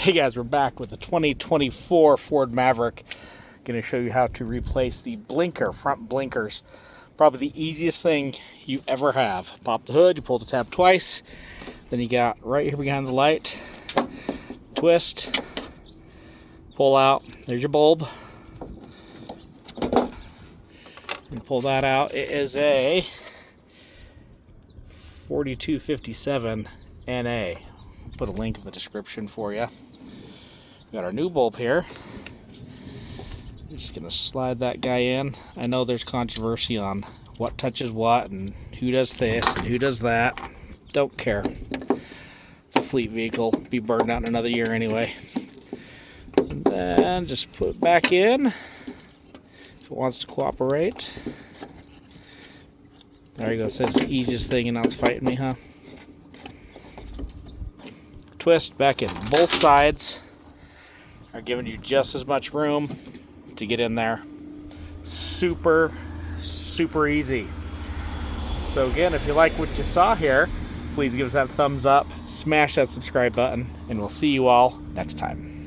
Hey guys, we're back with the 2024 Ford Maverick. Going to show you how to replace the front blinkers. Probably the easiest thing you ever have. Pop the hood, you pull the tab twice, then you got right here behind the light, twist, pull out, there's your bulb. You pull that out. It is a 4257 NA. Put a link in the description for you. We got our new bulb here. I'm just gonna slide that guy in. I know there's controversy on what touches what and who does this and who does that. Don't care. It's a fleet vehicle. Be burned out in another year anyway. And then just put it back in if it wants to cooperate. There you go. So it's the easiest thing, and now it's fighting me, huh? Twist back in. Both sides are giving you just as much room to get in there. Super easy. So again, if you like what you saw here, please give us that thumbs up, smash that subscribe button, and we'll see you all next time.